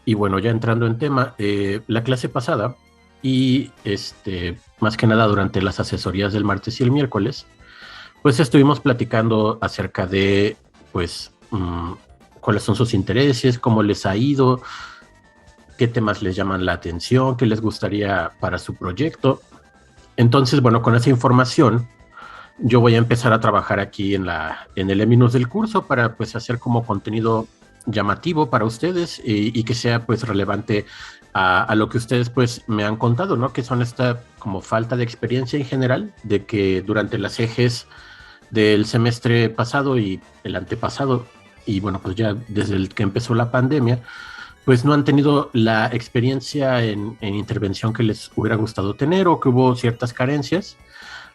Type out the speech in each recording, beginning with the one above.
Y bueno, ya entrando en tema, la clase pasada y más que nada durante las asesorías del martes y el miércoles, pues estuvimos platicando acerca de, pues, cuáles son sus intereses, cómo les ha ido, qué temas les llaman la atención, qué les gustaría para su proyecto. Entonces, bueno, con esa información, yo voy a empezar a trabajar aquí en el Eminus del curso para pues hacer como contenido llamativo para ustedes y que sea pues relevante a lo que ustedes pues me han contado, ¿no? Que son esta como falta de experiencia en general, de que durante las ejes del semestre pasado y el antepasado, y bueno, pues ya desde el que empezó la pandemia, pues no han tenido la experiencia en intervención que les hubiera gustado tener o que hubo ciertas carencias.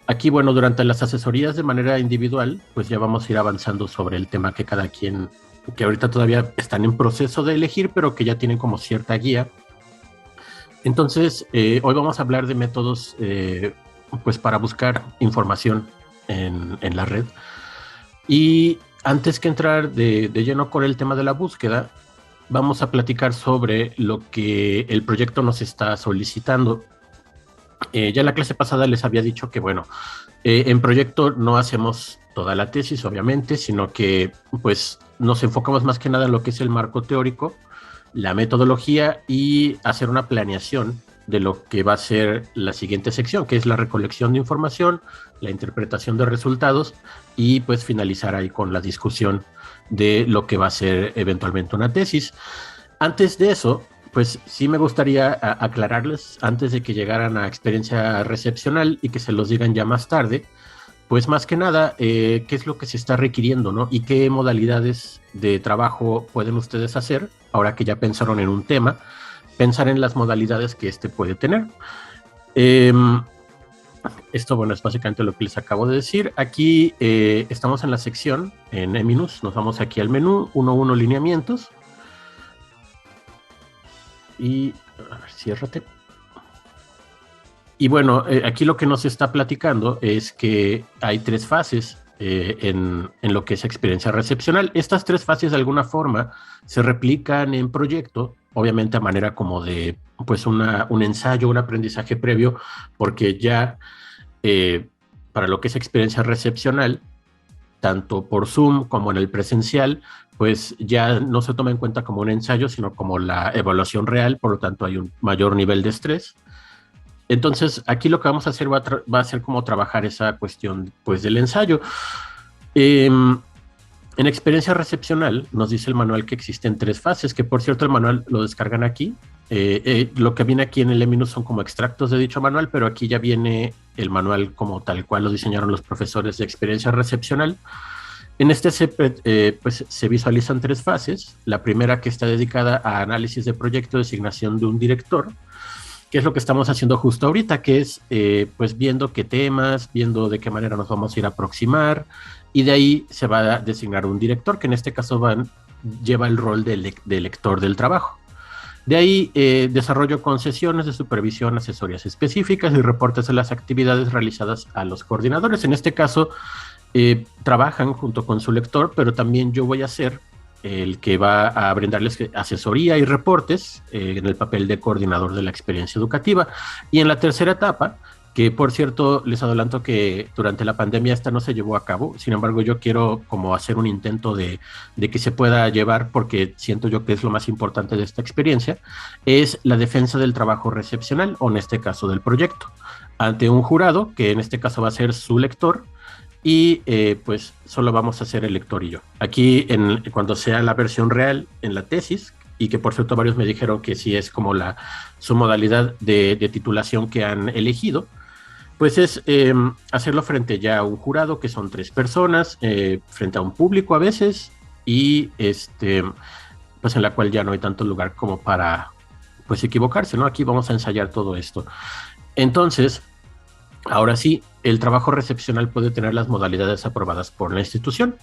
Aquí, bueno, durante las asesorías de manera individual, pues ya vamos a ir avanzando sobre el tema que cada quien, que ahorita todavía están en proceso de elegir, pero que ya tienen como cierta guía. Entonces, hoy vamos a hablar de métodos, pues para buscar información en la red. Y antes que entrar de lleno con el tema de la búsqueda, vamos a platicar sobre lo que el proyecto nos está solicitando. Ya en la clase pasada les había dicho que, bueno, en proyecto no hacemos toda la tesis, obviamente, sino que pues nos enfocamos más que nada en lo que es el marco teórico, la metodología y hacer una planeación de lo que va a ser la siguiente sección, que es la recolección de información, la interpretación de resultados y pues finalizar ahí con la discusión de lo que va a ser eventualmente una tesis. Antes de eso, pues sí me gustaría aclararles, antes de que llegaran a experiencia recepcional y que se los digan ya más tarde, pues más que nada, qué es lo que se está requiriendo, ¿no? Y qué modalidades de trabajo pueden ustedes hacer, ahora que ya pensaron en un tema, pensar en las modalidades que este puede tener. Eh, Esto, bueno, es básicamente lo que les acabo de decir. Aquí estamos en la sección, en Eminus, nos vamos aquí al menú, 1.1 lineamientos, y, a ver, ciérrate. Y bueno, aquí lo que nos está platicando es que hay tres fases en lo que es experiencia recepcional. Estas tres fases de alguna forma se replican en proyecto, obviamente a manera como de pues un ensayo, un aprendizaje previo, porque ya eh, para lo que es experiencia recepcional, tanto por Zoom como en el presencial, pues ya no se toma en cuenta como un ensayo, sino como la evaluación real, por lo tanto hay un mayor nivel de estrés. Entonces, aquí lo que vamos a hacer va a ser como trabajar esa cuestión pues, del ensayo. Eh, en experiencia recepcional, nos dice el manual que existen tres fases, que por cierto el manual lo descargan aquí. Lo que viene aquí en el Eminus son como extractos de dicho manual, pero aquí ya viene el manual como tal cual lo diseñaron los profesores de experiencia recepcional. En este pues, se visualizan tres fases. La primera que está dedicada a análisis de proyecto, designación de un director, que es lo que estamos haciendo justo ahorita, que es pues viendo qué temas, viendo de qué manera nos vamos a ir a aproximar, y de ahí se va a designar un director, que en este caso lleva el rol de lector del trabajo. De ahí desarrollo concesiones de supervisión, asesorías específicas y reportes de las actividades realizadas a los coordinadores. En este caso, trabajan junto con su lector, pero también yo voy a ser el que va a brindarles asesoría y reportes en el papel de coordinador de la experiencia educativa. Y en la tercera etapa, que por cierto les adelanto que durante la pandemia esta no se llevó a cabo, sin embargo yo quiero como hacer un intento de que se pueda llevar, porque siento yo que es lo más importante de esta experiencia, es la defensa del trabajo recepcional, o en este caso del proyecto, ante un jurado, que en este caso va a ser su lector, y pues solo vamos a hacer el lector y yo. Aquí, cuando sea la versión real en la tesis, y que por cierto varios me dijeron que sí es como su modalidad de titulación que han elegido, pues es hacerlo frente ya a un jurado, que son tres personas, frente a un público a veces, y pues en la cual ya no hay tanto lugar como para pues equivocarse, ¿no? Aquí vamos a ensayar todo esto. Entonces, ahora sí, el trabajo recepcional puede tener las modalidades aprobadas por la institución: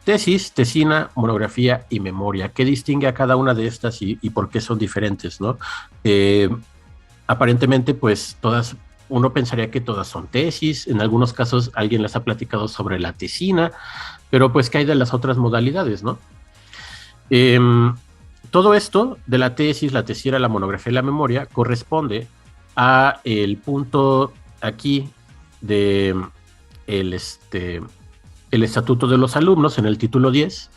tesis, tesina, monografía y memoria. ¿Qué distingue a cada una de estas y por qué son diferentes, no? Eh, Aparentemente, pues todas, uno pensaría que todas son tesis. En algunos casos alguien les ha platicado sobre la tesina, pero pues ¿qué hay de las otras modalidades, no? Eh, todo esto de la tesis, la tesira, la monografía y la memoria corresponde a el punto aquí de el estatuto de los alumnos en el título 10,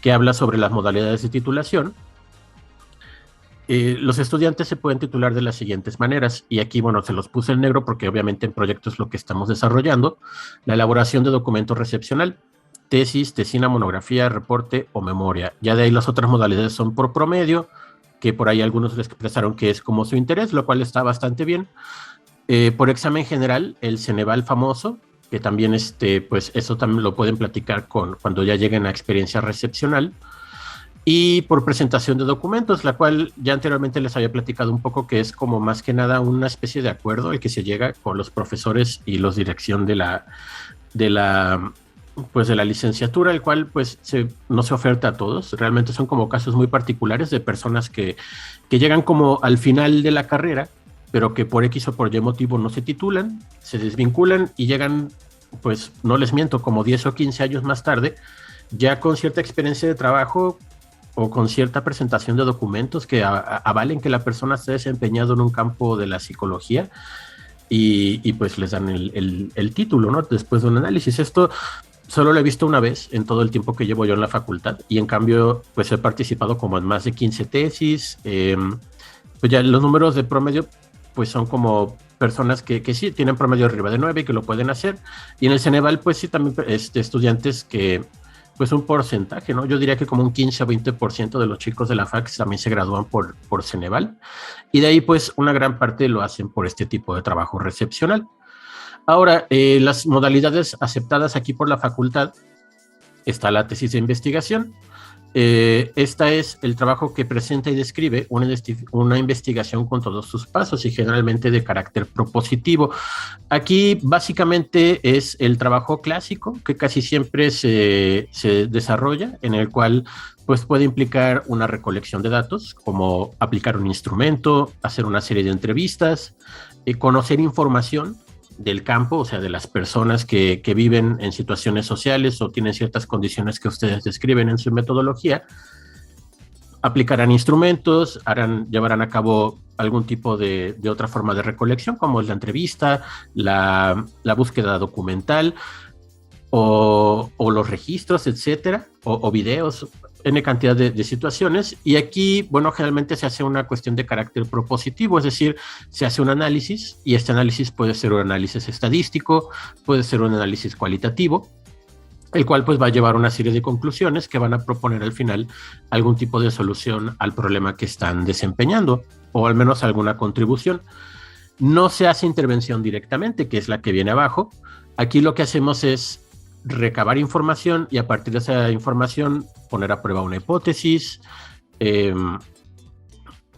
que habla sobre las modalidades de titulación. Los estudiantes se pueden titular de las siguientes maneras, y aquí, bueno, se los puse en negro porque obviamente en proyecto es lo que estamos desarrollando: la elaboración de documento recepcional, tesis, tesina, monografía, reporte o memoria. Ya de ahí las otras modalidades son por promedio, que por ahí algunos les expresaron que es como su interés, lo cual está bastante bien. Por examen general, el Ceneval famoso, que también pues eso también lo pueden platicar cuando ya lleguen a experiencia recepcional. Y por presentación de documentos, la cual ya anteriormente les había platicado un poco, que es como más que nada una especie de acuerdo el que se llega con los profesores y los dirección de la licenciatura, el cual pues no se oferta a todos. Realmente son como casos muy particulares de personas que llegan como al final de la carrera, pero que por X o por Y motivo no se titulan, se desvinculan y llegan, pues no les miento, como 10 o 15 años más tarde, ya con cierta experiencia de trabajo o con cierta presentación de documentos que avalen que la persona se ha desempeñado en un campo de la psicología, y pues les dan el título, ¿no? Después de un análisis. Esto solo lo he visto una vez en todo el tiempo que llevo yo en la facultad, y en cambio pues he participado como en más de 15 tesis. Pues ya los números de promedio pues son como personas que sí tienen promedio arriba de 9 y que lo pueden hacer, y en el Ceneval pues sí también estudiantes que pues un porcentaje, ¿no? Yo diría que como un 15 o 20% de los chicos de la FAC también se gradúan por Ceneval, y de ahí pues una gran parte lo hacen por este tipo de trabajo recepcional. Ahora, las modalidades aceptadas aquí por la facultad: está la tesis de investigación. Esta es el trabajo que presenta y describe una investigación con todos sus pasos y generalmente de carácter propositivo. Aquí básicamente es el trabajo clásico que casi siempre se desarrolla, en el cual pues puede implicar una recolección de datos, como aplicar un instrumento, hacer una serie de entrevistas, conocer información del campo, o sea, de las personas que viven en situaciones sociales o tienen ciertas condiciones que ustedes describen en su metodología. Aplicarán instrumentos, llevarán a cabo algún tipo de otra forma de recolección, como es la entrevista, la búsqueda documental o los registros, etcétera, o videos, N cantidad de situaciones. Y aquí, bueno, generalmente se hace una cuestión de carácter propositivo, es decir, se hace un análisis, y este análisis puede ser un análisis estadístico, puede ser un análisis cualitativo, el cual pues va a llevar una serie de conclusiones que van a proponer al final algún tipo de solución al problema que están desempeñando, o al menos alguna contribución. No se hace intervención directamente, que es la que viene abajo. Aquí lo que hacemos es recabar información y a partir de esa información poner a prueba una hipótesis.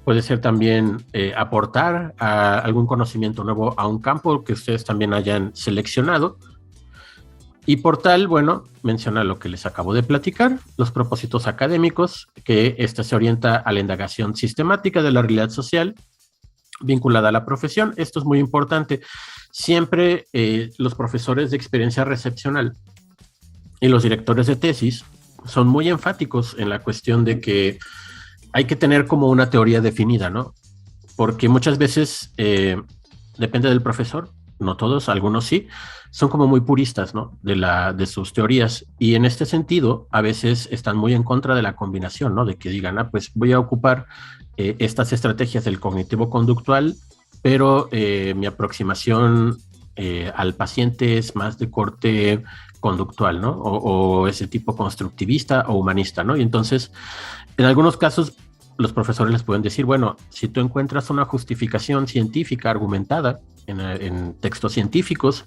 Puede ser también aportar algún conocimiento nuevo a un campo que ustedes también hayan seleccionado. Y por tal, bueno, menciona lo que les acabo de platicar: los propósitos académicos, que esta se orienta a la indagación sistemática de la realidad social vinculada a la profesión. Esto es muy importante. Siempre los profesores de experiencia recepcional y los directores de tesis son muy enfáticos en la cuestión de que hay que tener como una teoría definida, ¿no? Porque muchas veces depende del profesor, no todos, algunos sí, son como muy puristas, ¿no? De sus teorías, y en este sentido a veces están muy en contra de la combinación, ¿no? De que digan, pues voy a ocupar estas estrategias del cognitivo-conductual, pero mi aproximación al paciente es más de corte conductual, ¿no? O ese tipo constructivista o humanista, ¿no? Y entonces, en algunos casos, los profesores les pueden decir, bueno, si tú encuentras una justificación científica argumentada en textos científicos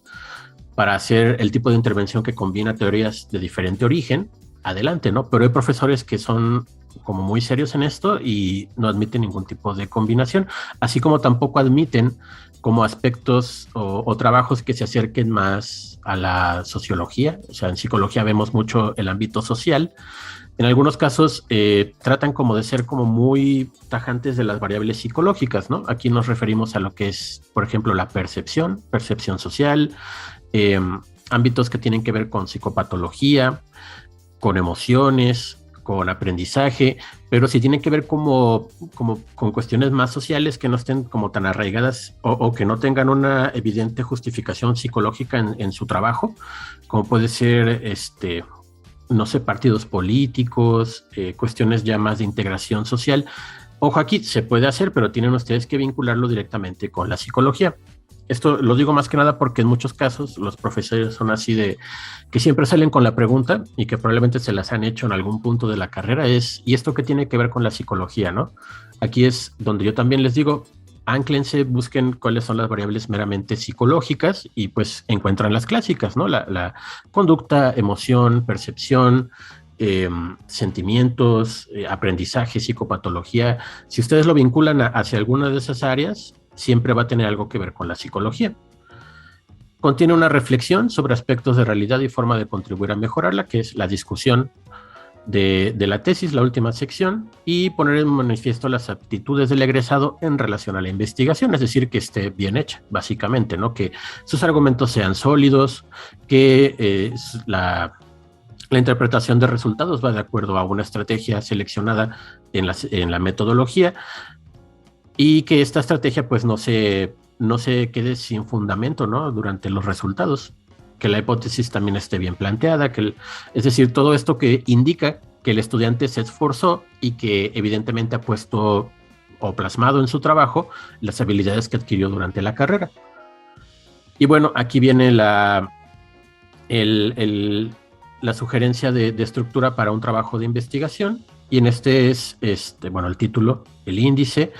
para hacer el tipo de intervención que combina teorías de diferente origen, adelante, ¿no? Pero hay profesores que son como muy serios en esto y no admiten ningún tipo de combinación, así como tampoco admiten como aspectos o trabajos que se acerquen más a la sociología. O sea, en psicología vemos mucho el ámbito social. En algunos casos tratan como de ser como muy tajantes de las variables psicológicas, ¿no? Aquí nos referimos a lo que es, por ejemplo, la percepción social, ámbitos que tienen que ver con psicopatología, con emociones, con aprendizaje, pero si tienen que ver como con cuestiones más sociales que no estén como tan arraigadas o que no tengan una evidente justificación psicológica en su trabajo, como puede ser, no sé, partidos políticos, cuestiones ya más de integración social. Ojo, aquí se puede hacer, pero tienen ustedes que vincularlo directamente con la psicología. Esto lo digo más que nada porque en muchos casos los profesores son así de que siempre salen con la pregunta y que probablemente se las han hecho en algún punto de la carrera es, ¿y esto qué tiene que ver con la psicología, no? Aquí es donde yo también les digo, ánclense, busquen cuáles son las variables meramente psicológicas y pues encuentran las clásicas, ¿no? La conducta, emoción, percepción, sentimientos, aprendizaje, psicopatología. Si ustedes lo vinculan hacia alguna de esas áreas, siempre va a tener algo que ver con la psicología. Contiene una reflexión sobre aspectos de realidad y forma de contribuir a mejorarla, que es la discusión de la tesis, la última sección, y poner en manifiesto las aptitudes del egresado en relación a la investigación, es decir, que esté bien hecha, básicamente, ¿no? Que sus argumentos sean sólidos, que la interpretación de resultados va de acuerdo a una estrategia seleccionada en la metodología, y que esta estrategia pues no se quede sin fundamento, ¿no? Durante los resultados, que la hipótesis también esté bien planteada, es decir, todo esto que indica que el estudiante se esforzó y que evidentemente ha puesto o plasmado en su trabajo las habilidades que adquirió durante la carrera. Y bueno, aquí viene la sugerencia de estructura para un trabajo de investigación, y en este es, bueno, el título, el índice,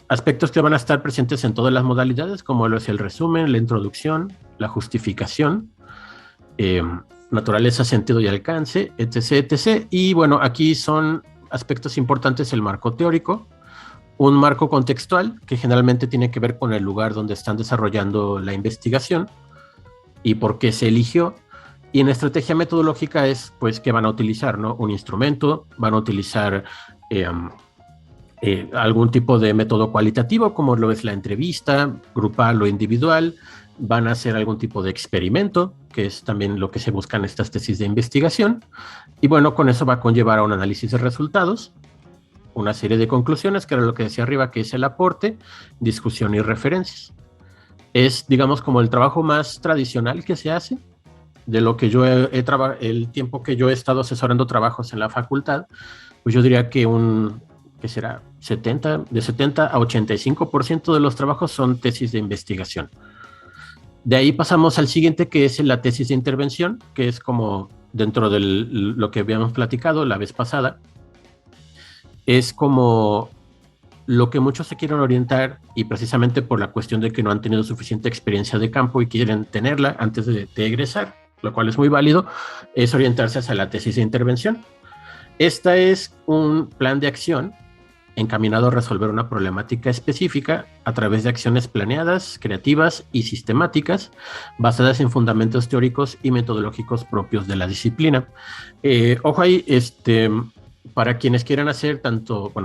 aspectos que van a estar presentes en todas las modalidades, como lo es el resumen, la introducción, la justificación, naturaleza, sentido y alcance, etc., etc. Y bueno, aquí son aspectos importantes: el marco teórico, un marco contextual, que generalmente tiene que ver con el lugar donde están desarrollando la investigación y por qué se eligió. Y en estrategia metodológica es, pues, que van a utilizar, ¿no? Un instrumento, van a utilizar algún tipo de método cualitativo, como lo es la entrevista, grupal o individual. Van a hacer algún tipo de experimento, que es también lo que se busca en estas tesis de investigación. Y bueno, con eso va a conllevar a un análisis de resultados, una serie de conclusiones, que era lo que decía arriba, que es el aporte, discusión y referencias. Es, digamos, como el trabajo más tradicional que se hace. De lo que yo el tiempo que yo he estado asesorando trabajos en la facultad, pues yo diría que que será de 70 a 85% de los trabajos son tesis de investigación. De ahí pasamos al siguiente, que es la tesis de intervención, que es como dentro de lo que habíamos platicado la vez pasada. Es como lo que muchos se quieren orientar, y precisamente por la cuestión de que no han tenido suficiente experiencia de campo y quieren tenerla antes de egresar, lo cual es muy válido, es orientarse hacia la tesis de intervención. Esta es un plan de acción encaminado a resolver una problemática específica a través de acciones planeadas, creativas y sistemáticas, basadas en fundamentos teóricos y metodológicos propios de la disciplina. Ojo ahí, para quienes quieran hacer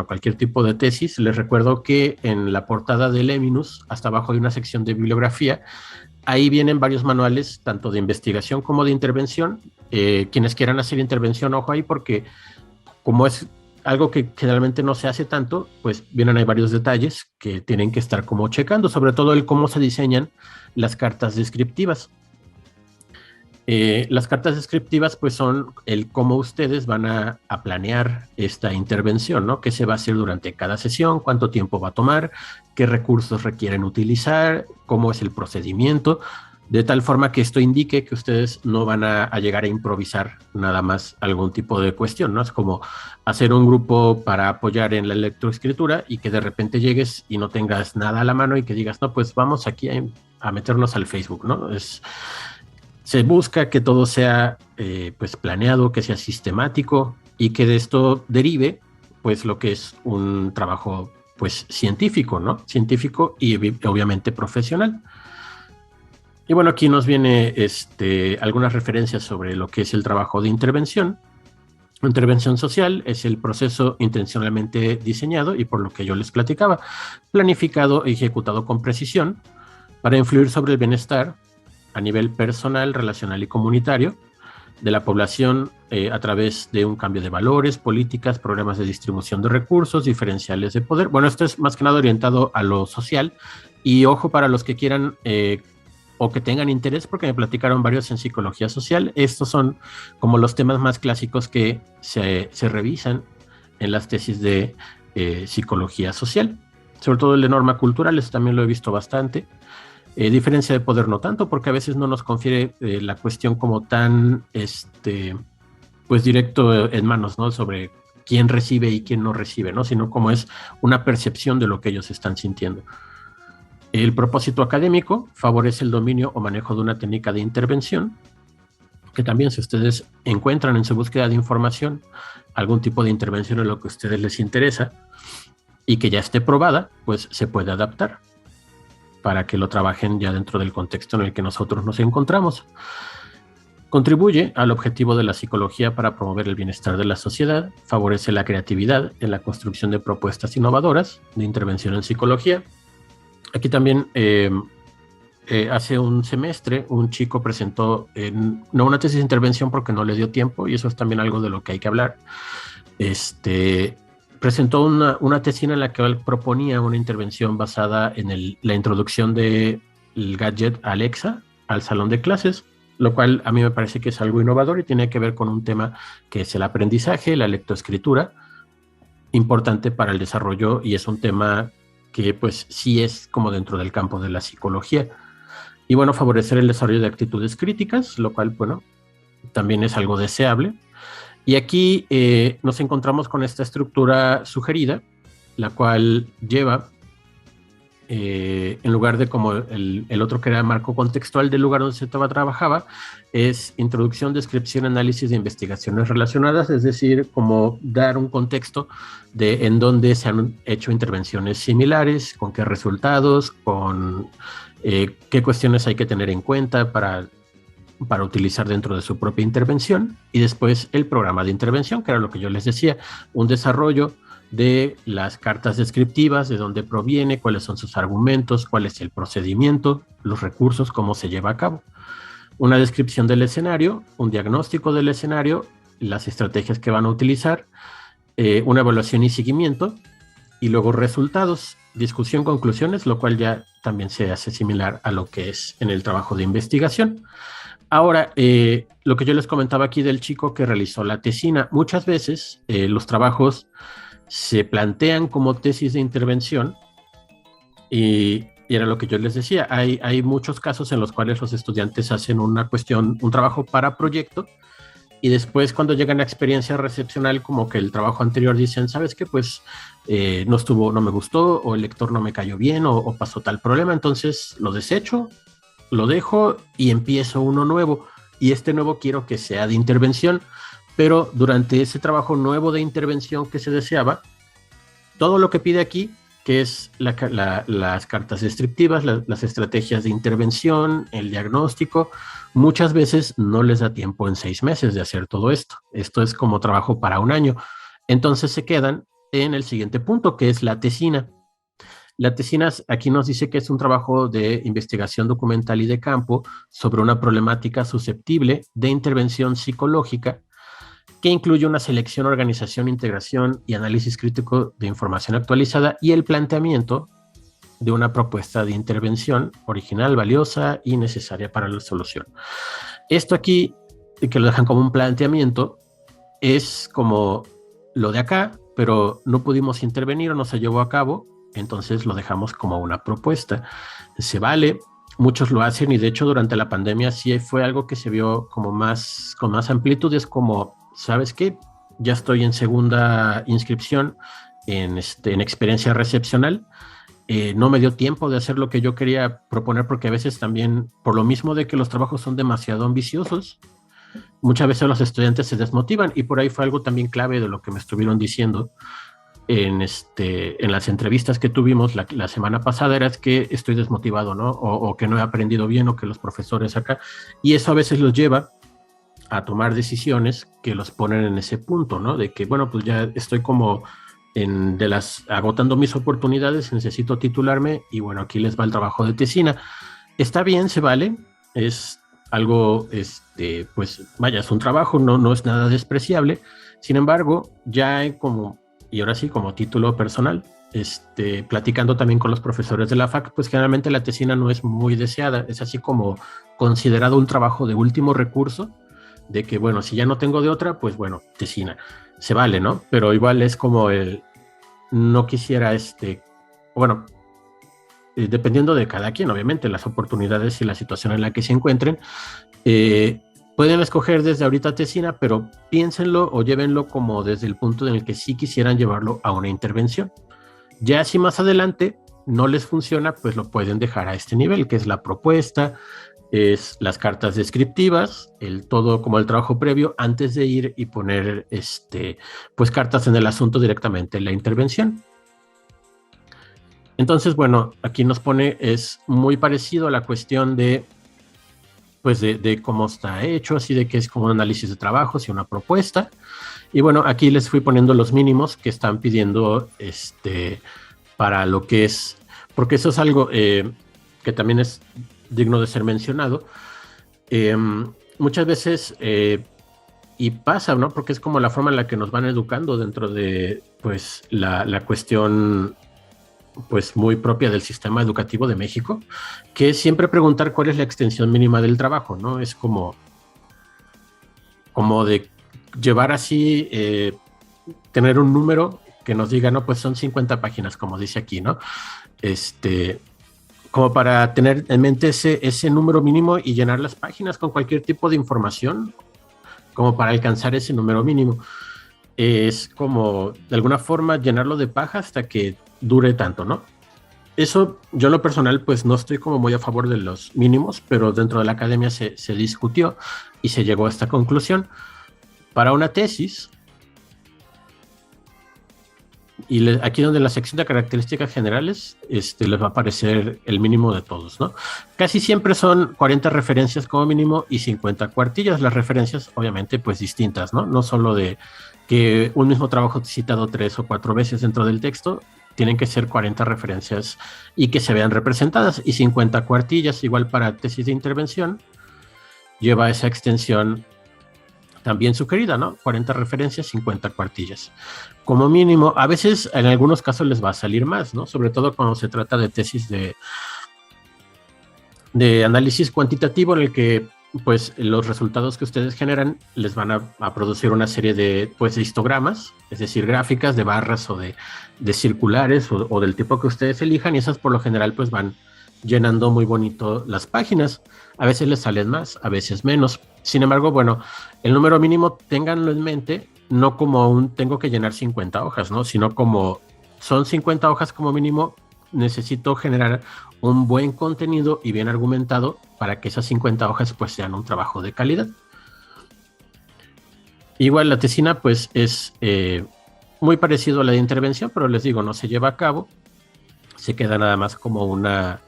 cualquier tipo de tesis, les recuerdo que en la portada de Leminus, hasta abajo hay una sección de bibliografía. Ahí vienen varios manuales, tanto de investigación como de intervención. Quienes quieran hacer intervención, ojo ahí, porque como es algo que generalmente no se hace tanto, pues vienen ahí varios detalles que tienen que estar como checando, sobre todo el cómo se diseñan las cartas descriptivas. Las cartas descriptivas pues son el cómo ustedes van a planear esta intervención, ¿no? ¿Qué se va a hacer durante cada sesión? ¿Cuánto tiempo va a tomar? ¿Qué recursos requieren utilizar? ¿Cómo es el procedimiento? De tal forma que esto indique que ustedes no van a llegar a improvisar nada más algún tipo de cuestión, ¿no? Es como hacer un grupo para apoyar en la lectoescritura y que de repente llegues y no tengas nada a la mano y que digas, no, pues vamos aquí a meternos al Facebook, ¿no? Se busca que todo sea pues planeado, que sea sistemático y que de esto derive pues lo que es un trabajo pues científico, ¿no? Científico y obviamente profesional. Y bueno, aquí nos viene algunas referencias sobre lo que es el trabajo de intervención. Intervención social es el proceso intencionalmente diseñado y, por lo que yo les platicaba, planificado y ejecutado con precisión para influir sobre el bienestar a nivel personal, relacional y comunitario, de la población a través de un cambio de valores, políticas, programas de distribución de recursos, diferenciales de poder. Bueno, esto es más que nada orientado a lo social. Y ojo para los que quieran o que tengan interés, porque me platicaron varios en psicología social. Estos son como los temas más clásicos que se revisan en las tesis de psicología social. Sobre todo el de norma cultural, eso también lo he visto bastante. Diferencia de poder no tanto, porque a veces no nos confiere la cuestión como tan pues directo en manos, ¿no? Sobre quién recibe y quién no recibe, ¿no? Sino como es una percepción de lo que ellos están sintiendo. El propósito académico favorece el dominio o manejo de una técnica de intervención, que también si ustedes encuentran en su búsqueda de información algún tipo de intervención en lo que a ustedes les interesa y que ya esté probada, pues se puede adaptar para que lo trabajen ya dentro del contexto en el que nosotros nos encontramos. Contribuye al objetivo de la psicología para promover el bienestar de la sociedad, favorece la creatividad en la construcción de propuestas innovadoras de intervención en psicología. Aquí también hace un semestre un chico presentó, no una tesis de intervención porque no le dio tiempo, y eso es también algo de lo que hay que hablar. Presentó una tesina en la que él proponía una intervención basada en la introducción del gadget Alexa al salón de clases, lo cual a mí me parece que es algo innovador y tiene que ver con un tema que es el aprendizaje, la lectoescritura, importante para el desarrollo, y es un tema que pues sí es como dentro del campo de la psicología. Y bueno, favorecer el desarrollo de actitudes críticas, lo cual, bueno, también es algo deseable. Y aquí nos encontramos con esta estructura sugerida, la cual lleva, en lugar de como el otro que era marco contextual del lugar donde se trabajaba, es introducción, descripción, análisis de investigaciones relacionadas, es decir, como dar un contexto de en dónde se han hecho intervenciones similares, con qué resultados, con qué cuestiones hay que tener en cuenta para utilizar dentro de su propia intervención, y después el programa de intervención, que era lo que yo les decía, un desarrollo de las cartas descriptivas, de dónde proviene, cuáles son sus argumentos, cuál es el procedimiento, los recursos, cómo se lleva a cabo. Una descripción del escenario, un diagnóstico del escenario, las estrategias que van a utilizar, una evaluación y seguimiento, y luego resultados, discusión, conclusiones, lo cual ya también se hace similar a lo que es en el trabajo de investigación. Ahora, lo que yo les comentaba aquí del chico que realizó la tesina, muchas veces los trabajos se plantean como tesis de intervención y era lo que yo les decía, hay muchos casos en los cuales los estudiantes hacen un trabajo para proyecto, y después cuando llegan a experiencia recepcional, como que el trabajo anterior dicen, ¿sabes qué? Pues no me gustó, o el lector no me cayó bien, o pasó tal problema, entonces lo desecho, lo dejo y empiezo uno nuevo, y este nuevo quiero que sea de intervención, pero durante ese trabajo nuevo de intervención que se deseaba, todo lo que pide aquí, que es las cartas descriptivas, las estrategias de intervención, el diagnóstico, muchas veces no les da tiempo en 6 meses de hacer todo esto. Esto es como trabajo para un año. Entonces se quedan en el siguiente punto, que es la tesina. La tesina aquí nos dice que es un trabajo de investigación documental y de campo sobre una problemática susceptible de intervención psicológica, que incluye una selección, organización, integración y análisis crítico de información actualizada y el planteamiento de una propuesta de intervención original, valiosa y necesaria para la solución. Esto aquí, que lo dejan como un planteamiento, es como lo de acá, pero no pudimos intervenir o no se llevó a cabo, entonces lo dejamos como una propuesta. Se vale, muchos lo hacen, y de hecho durante la pandemia sí fue algo que se vio como con más amplitud. Es como, ¿sabes qué? Ya estoy en segunda inscripción en experiencia recepcional. No me dio tiempo de hacer lo que yo quería proponer, porque a veces también, por lo mismo de que los trabajos son demasiado ambiciosos, muchas veces los estudiantes se desmotivan, y por ahí fue algo también clave de lo que me estuvieron diciendo en las entrevistas que tuvimos la semana pasada, era que estoy desmotivado, ¿no? O que no he aprendido bien, o que los profesores acá, y eso a veces los lleva a tomar decisiones que los ponen en ese punto, ¿no? De que, bueno, pues ya estoy como agotando mis oportunidades, necesito titularme, y bueno, aquí les va el trabajo de tesina. Está bien, se vale, es algo, pues vaya, es un trabajo, no es nada despreciable. Sin embargo, ya como, y ahora sí, como título personal, platicando también con los profesores de la FAC, pues generalmente la tesina no es muy deseada, es así como considerado un trabajo de último recurso, de que, bueno, si ya no tengo de otra, pues bueno, tesina, se vale, ¿no? Pero igual es como no quisiera, bueno, dependiendo de cada quien, obviamente, las oportunidades y la situación en la que se encuentren, pueden escoger desde ahorita tesina, pero piénsenlo o llévenlo como desde el punto en el que sí quisieran llevarlo a una intervención. Ya si más adelante no les funciona, pues lo pueden dejar a este nivel, que es la propuesta, es las cartas descriptivas, el todo como el trabajo previo antes de ir y poner pues cartas en el asunto directamente en la intervención. Entonces, bueno, aquí nos pone, es muy parecido a la cuestión de, pues de cómo está hecho, así de que es como un análisis de trabajos y una propuesta. Y bueno, aquí les fui poniendo los mínimos que están pidiendo para lo que es, porque eso es algo que también es digno de ser mencionado. Muchas veces, y pasa, ¿no? Porque es como la forma en la que nos van educando dentro de, pues, la cuestión, pues, muy propia del sistema educativo de México, que es siempre preguntar cuál es la extensión mínima del trabajo, ¿no? Es como de llevar así, tener un número que nos diga, no, pues son 50 páginas, como dice aquí, ¿no? Como para tener en mente ese número mínimo y llenar las páginas con cualquier tipo de información, como para alcanzar ese número mínimo. Es como, de alguna forma, llenarlo de paja hasta que dure tanto, ¿no? Eso, yo en lo personal, pues no estoy como muy a favor de los mínimos, pero dentro de la academia se discutió y se llegó a esta conclusión. Para una tesis, y aquí donde en la sección de características generales les va a aparecer el mínimo de todos, ¿no? Casi siempre son 40 referencias como mínimo y 50 cuartillas. Las referencias, obviamente, pues distintas, ¿no? No solo de que un mismo trabajo citado 3 o 4 veces dentro del texto, tienen que ser 40 referencias y que se vean representadas, y 50 cuartillas, igual para tesis de intervención, lleva esa extensión también sugerida, ¿no? 40 referencias, 50 cuartillas. Como mínimo, a veces en algunos casos les va a salir más, ¿no? Sobre todo cuando se trata de tesis de análisis cuantitativo, en el que pues los resultados que ustedes generan les van a producir una serie de, pues, de histogramas, es decir, gráficas de barras o de circulares o del tipo que ustedes elijan, y esas por lo general pues van llenando muy bonito las páginas. A veces les salen más, a veces menos. Sin embargo, bueno, el número mínimo ténganlo en mente, no como tengo que llenar 50 hojas, ¿no? Sino como son 50 hojas como mínimo, necesito generar un buen contenido y bien argumentado para que esas 50 hojas pues sean un trabajo de calidad. Igual la tesina pues es muy parecido a la de intervención, pero les digo, no se lleva a cabo, se queda nada más como una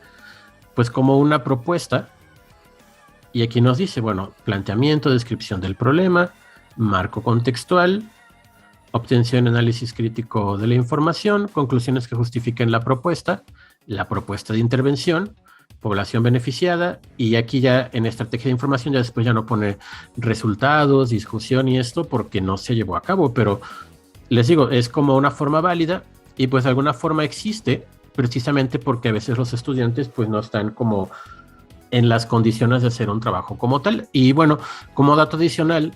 propuesta. Y aquí nos dice, bueno, planteamiento, descripción del problema, marco contextual, obtención y análisis crítico de la información, conclusiones que justifiquen la propuesta de intervención, población beneficiada, y aquí ya en estrategia de información ya después ya no pone resultados, discusión y esto porque no se llevó a cabo, pero les digo, es como una forma válida y pues de alguna forma existe precisamente porque a veces los estudiantes pues no están como en las condiciones de hacer un trabajo como tal. Y bueno, como dato adicional,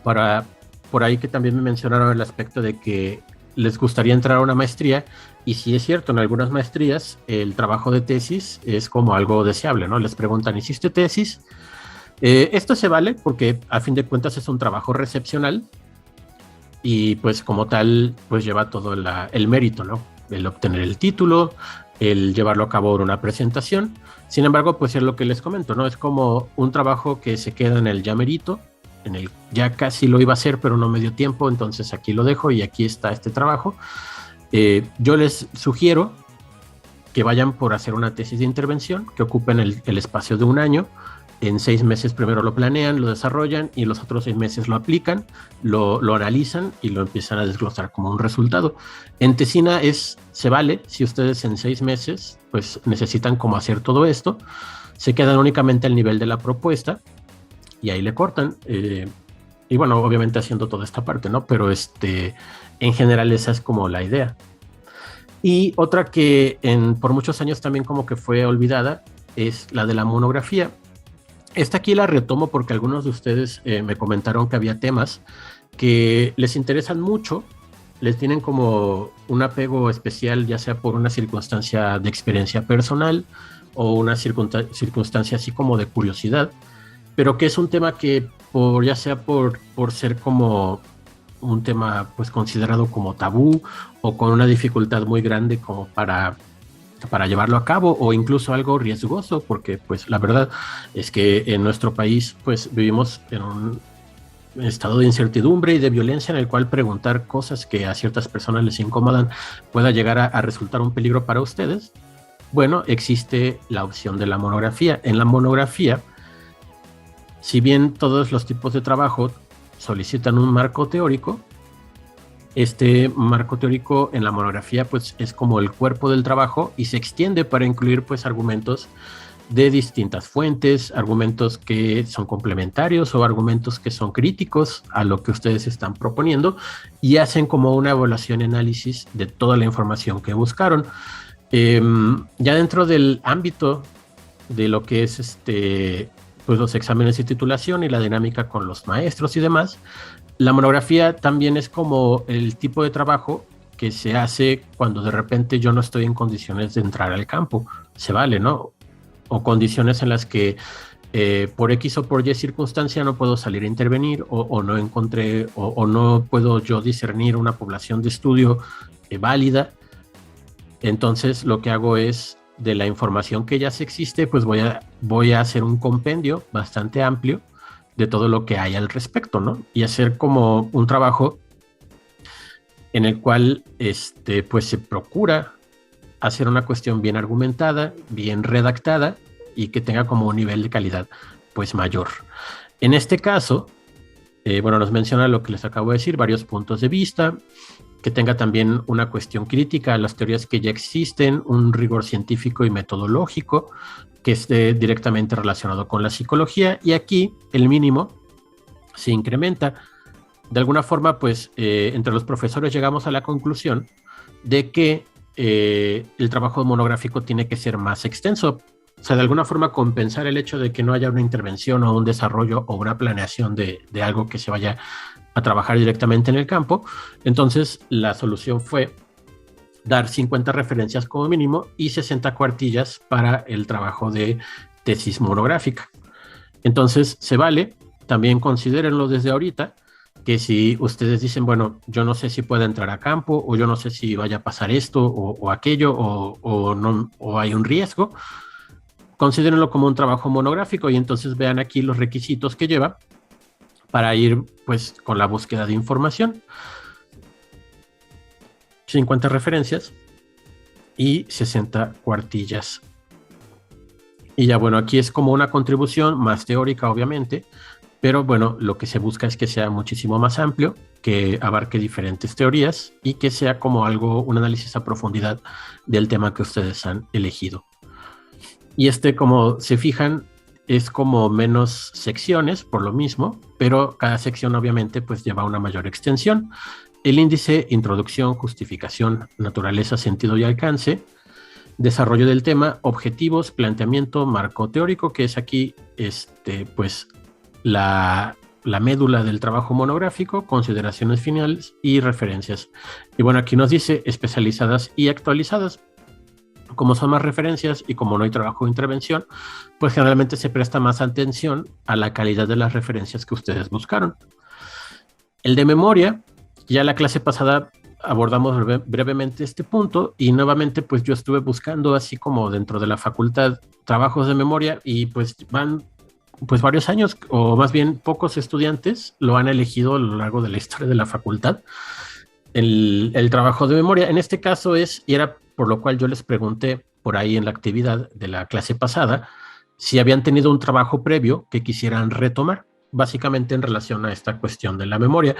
por ahí que también me mencionaron el aspecto de que les gustaría entrar a una maestría, y sí es cierto, en algunas maestrías el trabajo de tesis es como algo deseable, ¿no? Les preguntan, ¿hiciste tesis? Esto se vale porque a fin de cuentas es un trabajo recepcional y pues como tal pues lleva todo el mérito, ¿no? El obtener el título, el llevarlo a cabo en una presentación. Sin embargo, pues es lo que les comento, ¿no? Es como un trabajo que se queda en el ya merito, en el ya casi lo iba a hacer, pero no me dio tiempo, entonces aquí lo dejo y aquí está este trabajo. Yo les sugiero que vayan por hacer una tesis de intervención, que ocupen el espacio de un año. En 6 meses primero lo planean, lo desarrollan y los otros 6 meses lo aplican, lo analizan y lo empiezan a desglosar como un resultado. En tesina se vale si ustedes en 6 meses pues necesitan como hacer todo esto. se quedan únicamente al nivel de la propuesta y ahí le cortan. Y bueno, obviamente haciendo toda esta parte, ¿no? Pero en general esa es como la idea. Y otra que por muchos años también como que fue olvidada es la de la monografía. Esta aquí la retomo porque algunos de ustedes me comentaron que había temas que les interesan mucho, les tienen como un apego especial, ya sea por una circunstancia de experiencia personal o una circunstancia así como de curiosidad, pero que es un tema que ya sea por ser como un tema pues considerado como tabú o con una dificultad muy grande como para llevarlo a cabo, o incluso algo riesgoso, porque pues la verdad es que en nuestro país pues vivimos en un estado de incertidumbre y de violencia en el cual preguntar cosas que a ciertas personas les incomodan pueda llegar a resultar un peligro para ustedes. Bueno, existe la opción de la monografía. En la monografía, si bien todos los tipos de trabajo solicitan un marco teórico, este marco teórico en la monografía pues es como el cuerpo del trabajo y se extiende para incluir pues argumentos de distintas fuentes, argumentos que son complementarios o argumentos que son críticos a lo que ustedes están proponiendo, y hacen como una evaluación y análisis de toda la información que buscaron. Ya dentro del ámbito de lo que es pues los exámenes de titulación y la dinámica con los maestros y demás, la monografía también es como el tipo de trabajo que se hace cuando de repente yo no estoy en condiciones de entrar al campo. Se vale, ¿no? O condiciones en las que por X o por Y circunstancia no puedo salir a intervenir, o no encontré o no puedo yo discernir una población de estudio válida. Entonces lo que hago es, de la información que ya se existe, pues voy a hacer un compendio bastante amplio de todo lo que hay al respecto, ¿no? Y hacer como un trabajo en el cual pues se procura hacer una cuestión bien argumentada, bien redactada y que tenga como un nivel de calidad pues mayor. En este caso, bueno, nos menciona lo que les acabo de decir, varios puntos de vista, que tenga también una cuestión crítica a las teorías que ya existen, un rigor científico y metodológico que esté directamente relacionado con la psicología, y aquí el mínimo se incrementa. De alguna forma, pues entre los profesores llegamos a la conclusión de que el trabajo monográfico tiene que ser más extenso. O sea, de alguna forma compensar el hecho de que no haya una intervención o un desarrollo o una planeación de algo que se vaya a trabajar directamente en el campo. Entonces, la solución fue dar 50 referencias como mínimo y 60 cuartillas para el trabajo de tesis monográfica. Entonces, se vale, también considérenlo desde ahorita, que si ustedes dicen, bueno, yo no sé si pueda entrar a campo, o yo no sé si vaya a pasar esto o aquello, no, o hay un riesgo, considérenlo como un trabajo monográfico y entonces vean aquí los requisitos que lleva para ir pues con la búsqueda de información. 50 referencias y 60 cuartillas. Y ya bueno, aquí es como una contribución más teórica, obviamente, pero bueno, lo que se busca es que sea muchísimo más amplio, que abarque diferentes teorías y que sea como un análisis a profundidad del tema que ustedes han elegido. Y como se fijan, es como menos secciones por lo mismo, pero cada sección obviamente pues lleva una mayor extensión. El índice, introducción, justificación, naturaleza, sentido y alcance, desarrollo del tema, objetivos, planteamiento, marco teórico, que es aquí pues la médula del trabajo monográfico, consideraciones finales y referencias. Y bueno, aquí nos dice especializadas y actualizadas. Como son más referencias y como no hay trabajo de intervención, pues generalmente se presta más atención a la calidad de las referencias que ustedes buscaron. El de memoria, ya la clase pasada abordamos brevemente este punto, y nuevamente pues yo estuve buscando así como dentro de la facultad trabajos de memoria, y pues van pues varios años, o más bien pocos estudiantes lo han elegido a lo largo de la historia de la facultad, el trabajo de memoria. En este caso y era por lo cual yo les pregunté por ahí en la actividad de la clase pasada si habían tenido un trabajo previo que quisieran retomar, básicamente en relación a esta cuestión de la memoria.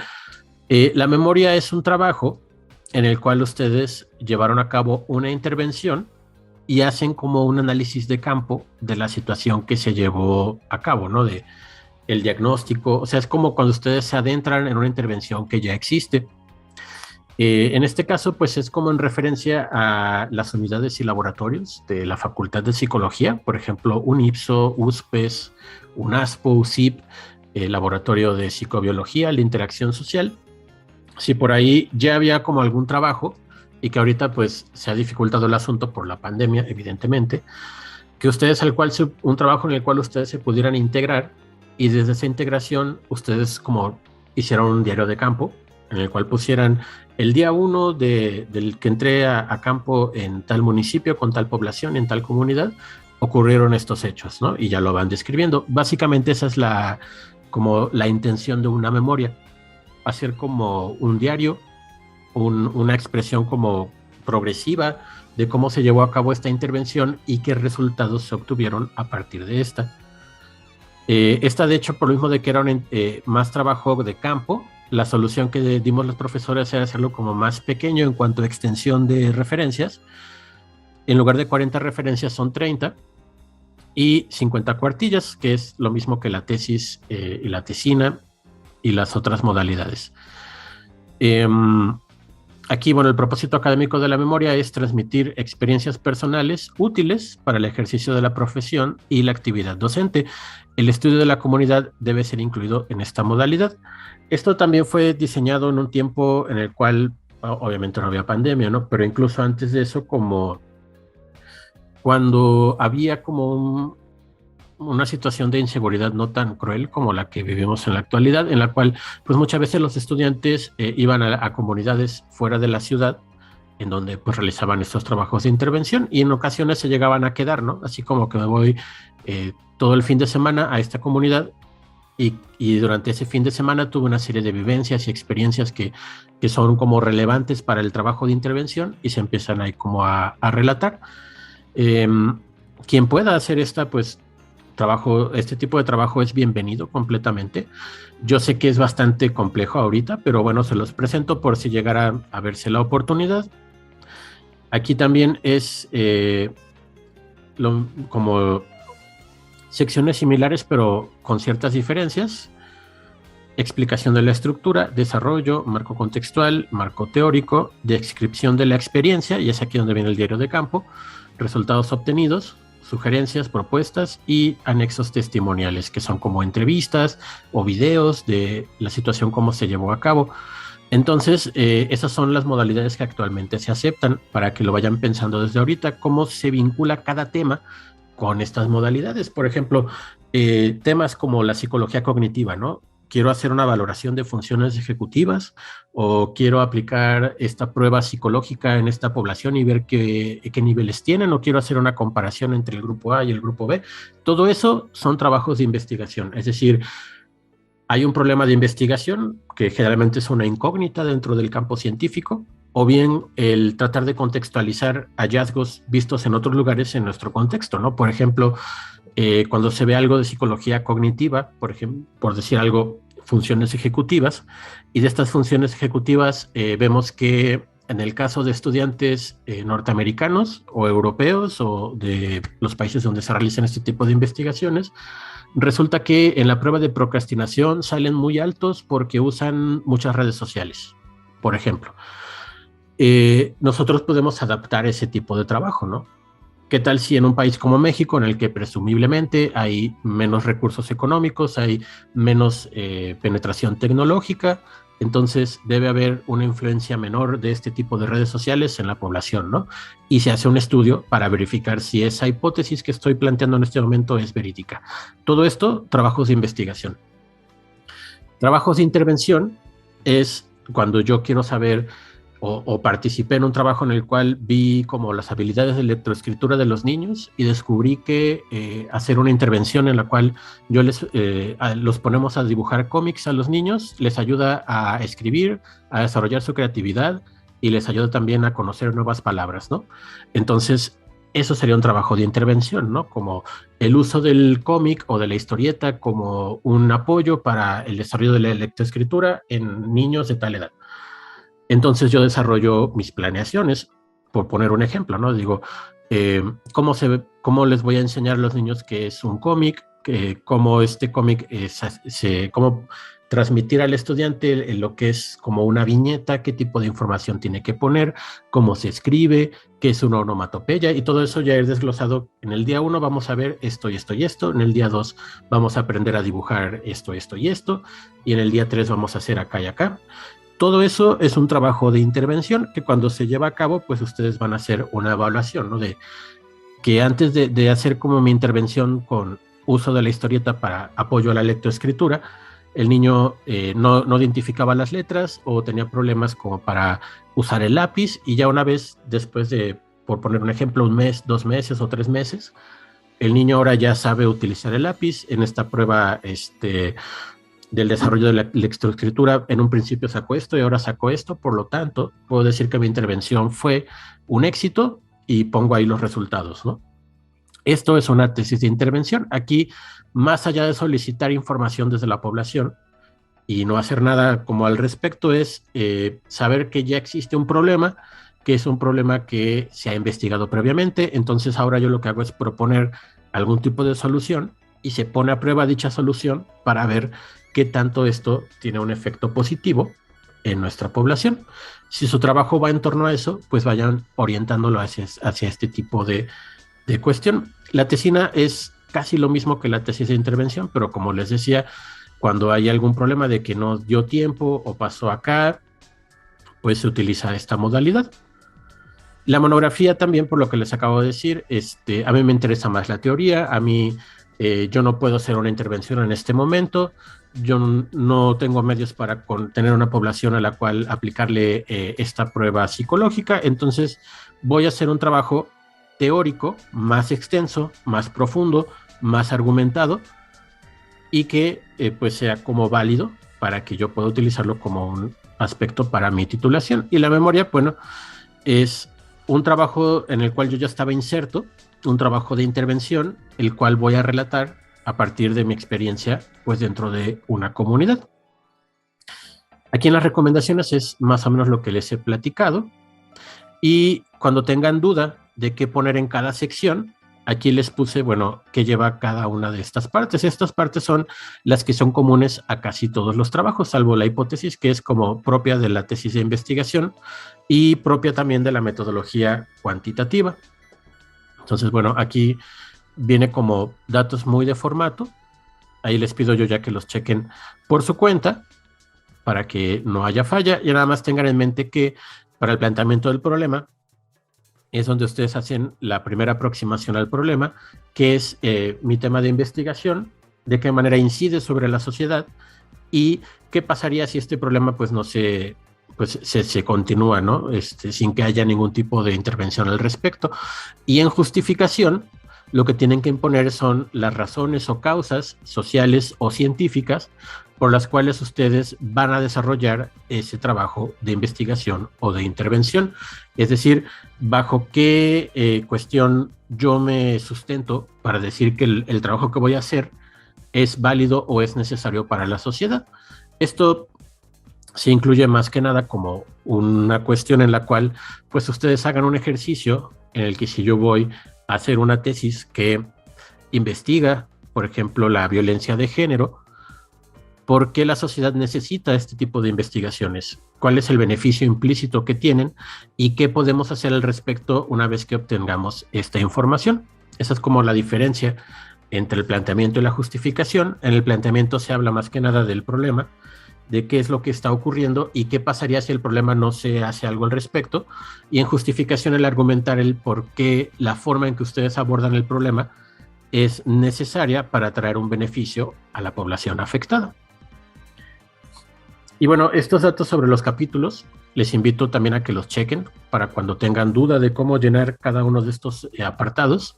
La memoria es un trabajo en el cual ustedes llevaron a cabo una intervención y hacen como un análisis de campo de la situación que se llevó a cabo, ¿no? De el diagnóstico, o sea, es como cuando ustedes se adentran en una intervención que ya existe. En este caso, pues es como en referencia a las unidades y laboratorios de la Facultad de Psicología, por ejemplo, UNIPSO, USPES, UNASPO, USIP, el Laboratorio de Psicobiología, la Interacción Social. Si por ahí ya había como algún trabajo y que ahorita pues se ha dificultado el asunto por la pandemia, evidentemente, que ustedes un trabajo en el cual ustedes se pudieran integrar y desde esa integración ustedes como hicieron un diario de campo en el cual pusieran el día 1 del que entré a campo en tal municipio, con tal población, en tal comunidad, ocurrieron estos hechos, ¿no? Y ya lo van describiendo. Básicamente esa es como la intención de una memoria, hacer como un diario, una expresión como progresiva de cómo se llevó a cabo esta intervención y qué resultados se obtuvieron a partir de esta. Esta, de hecho, por lo mismo de que era más trabajo de campo, la solución que dimos los profesores era hacerlo como más pequeño en cuanto a extensión de referencias. En lugar de 40 referencias son 30 y 50 cuartillas, que es lo mismo que la tesis y la tesina y las otras modalidades. Aquí, bueno, el propósito académico de la memoria es transmitir experiencias personales útiles para el ejercicio de la profesión y la actividad docente. El estudio de la comunidad debe ser incluido en esta modalidad. Esto también fue diseñado en un tiempo en el cual, obviamente no había pandemia, ¿no? Pero incluso antes de eso, como cuando había como una situación de inseguridad no tan cruel como la que vivimos en la actualidad, en la cual pues muchas veces los estudiantes iban a comunidades fuera de la ciudad en donde pues realizaban estos trabajos de intervención y en ocasiones se llegaban a quedar, ¿no? Así como que me voy todo el fin de semana a esta comunidad y durante ese fin de semana tuve una serie de vivencias y experiencias que son como relevantes para el trabajo de intervención y se empiezan ahí como a relatar. Quien pueda hacer este tipo de trabajo es bienvenido completamente. Yo sé que es bastante complejo ahorita, pero bueno, se los presento por si llegara a verse la oportunidad. Aquí también es como secciones similares, pero con ciertas diferencias. Explicación de la estructura, desarrollo, marco contextual, marco teórico, descripción de la experiencia, y es aquí donde viene el diario de campo, resultados obtenidos, sugerencias, propuestas y anexos testimoniales, que son como entrevistas o videos de la situación, cómo se llevó a cabo. Entonces, esas son las modalidades que actualmente se aceptan para que lo vayan pensando desde ahorita, cómo se vincula cada tema con estas modalidades. Por ejemplo, temas como la psicología cognitiva, ¿no? Quiero hacer una valoración de funciones ejecutivas o quiero aplicar esta prueba psicológica en esta población y ver qué niveles tienen, o quiero hacer una comparación entre el grupo A y el grupo B. Todo eso son trabajos de investigación, es decir, hay un problema de investigación que generalmente es una incógnita dentro del campo científico, o bien el tratar de contextualizar hallazgos vistos en otros lugares en nuestro contexto, ¿no? Por ejemplo, cuando se ve algo de psicología cognitiva, por decir algo, funciones ejecutivas, y de estas funciones ejecutivas vemos que en el caso de estudiantes norteamericanos o europeos o de los países donde se realizan este tipo de investigaciones, resulta que en la prueba de procrastinación salen muy altos porque usan muchas redes sociales, por ejemplo. Nosotros podemos adaptar ese tipo de trabajo, ¿no? ¿Qué tal si en un país como México, en el que presumiblemente hay menos recursos económicos, hay menos penetración tecnológica, entonces debe haber una influencia menor de este tipo de redes sociales en la población, ¿no? Y se hace un estudio para verificar si esa hipótesis que estoy planteando en este momento es verídica. Todo esto, trabajos de investigación. Trabajos de intervención es cuando yo quiero saber o participé en un trabajo en el cual vi como las habilidades de lectoescritura de los niños y descubrí que hacer una intervención en la cual yo los ponemos a dibujar cómics a los niños les ayuda a escribir, a desarrollar su creatividad y les ayuda también a conocer nuevas palabras, ¿no? Entonces, eso sería un trabajo de intervención, ¿no? Como el uso del cómic o de la historieta como un apoyo para el desarrollo de la lectoescritura en niños de tal edad. Entonces yo desarrollo mis planeaciones, por poner un ejemplo, ¿no? Digo, cómo les voy a enseñar a los niños qué es un cómic, cómo este cómic cómo transmitir al estudiante lo que es como una viñeta, qué tipo de información tiene que poner, cómo se escribe, qué es una onomatopeya, y todo eso ya es desglosado. En el día 1 vamos a ver esto y esto y esto, en el día 2 vamos a aprender a dibujar esto, esto y esto, y en el día 3 vamos a hacer acá y acá. Todo eso es un trabajo de intervención que cuando se lleva a cabo, pues ustedes van a hacer una evaluación, ¿no? De que antes de hacer como mi intervención con uso de la historieta para apoyo a la lectoescritura, el niño no identificaba las letras o tenía problemas como para usar el lápiz, y ya una vez después de, por poner un ejemplo, 1 mes, 2 meses o 3 meses, el niño ahora ya sabe utilizar el lápiz. En esta prueba del desarrollo de la lectoescritura, en un principio sacó esto y ahora sacó esto, por lo tanto, puedo decir que mi intervención fue un éxito y pongo ahí los resultados, ¿no? Esto es una tesis de intervención. Aquí, más allá de solicitar información desde la población y no hacer nada como al respecto, es saber que ya existe un problema, que es un problema que se ha investigado previamente. Entonces ahora yo lo que hago es proponer algún tipo de solución y se pone a prueba dicha solución para ver qué tanto esto tiene un efecto positivo en nuestra población. Si su trabajo va en torno a eso, pues vayan orientándolo hacia este tipo de cuestión. La tesina es casi lo mismo que la tesis de intervención, pero como les decía, cuando hay algún problema de que no dio tiempo o pasó acá, pues se utiliza esta modalidad. La monografía también, por lo que les acabo de decir, a mí me interesa más la teoría. A mí, yo no puedo hacer una intervención en este momento. Yo no tengo medios para tener una población a la cual aplicarle esta prueba psicológica. Entonces voy a hacer un trabajo teórico más extenso, más profundo, más argumentado, y que pues sea como válido para que yo pueda utilizarlo como un aspecto para mi titulación. Y la memoria, bueno, es un trabajo en el cual yo ya estaba inserto, un trabajo de intervención, el cual voy a relatar a partir de mi experiencia pues dentro de una comunidad. Aquí en las recomendaciones es más o menos lo que les he platicado, y cuando tengan duda de qué poner en cada sección, aquí les puse, bueno, qué lleva cada una de estas partes. Estas partes son las que son comunes a casi todos los trabajos, salvo la hipótesis, que es como propia de la tesis de investigación y propia también de la metodología cuantitativa. Entonces, bueno, aquí viene como datos muy de formato. Ahí les pido yo ya que los chequen por su cuenta para que no haya falla, y nada más tengan en mente que para el planteamiento del problema es donde ustedes hacen la primera aproximación al problema, que es mi tema de investigación, de qué manera incide sobre la sociedad y qué pasaría si este problema pues no se continúa, ¿no? Sin que haya ningún tipo de intervención al respecto. Y en justificación, lo que tienen que imponer son las razones o causas sociales o científicas por las cuales ustedes van a desarrollar ese trabajo de investigación o de intervención. Es decir, bajo qué cuestión yo me sustento para decir que el trabajo que voy a hacer es válido o es necesario para la sociedad. Esto se incluye más que nada como una cuestión en la cual pues ustedes hagan un ejercicio en el que si yo voy a hacer una tesis que investiga, por ejemplo, la violencia de género, ¿por qué la sociedad necesita este tipo de investigaciones? ¿Cuál es el beneficio implícito que tienen? ¿Y qué podemos hacer al respecto una vez que obtengamos esta información? Esa es como la diferencia entre el planteamiento y la justificación. En el planteamiento se habla más que nada del problema, de qué es lo que está ocurriendo y qué pasaría si el problema no se hace algo al respecto. Y en justificación el argumentar el por qué la forma en que ustedes abordan el problema es necesaria para traer un beneficio a la población afectada. Y bueno, estos datos sobre los capítulos, les invito también a que los chequen para cuando tengan duda de cómo llenar cada uno de estos apartados.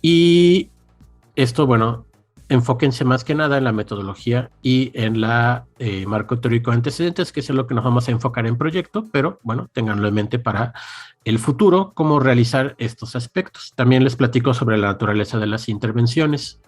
Y esto, bueno, enfóquense más que nada en la metodología y en la marco teórico de antecedentes, que es en lo que nos vamos a enfocar en proyecto, pero bueno, ténganlo en mente para el futuro, cómo realizar estos aspectos. También les platico sobre la naturaleza de las intervenciones.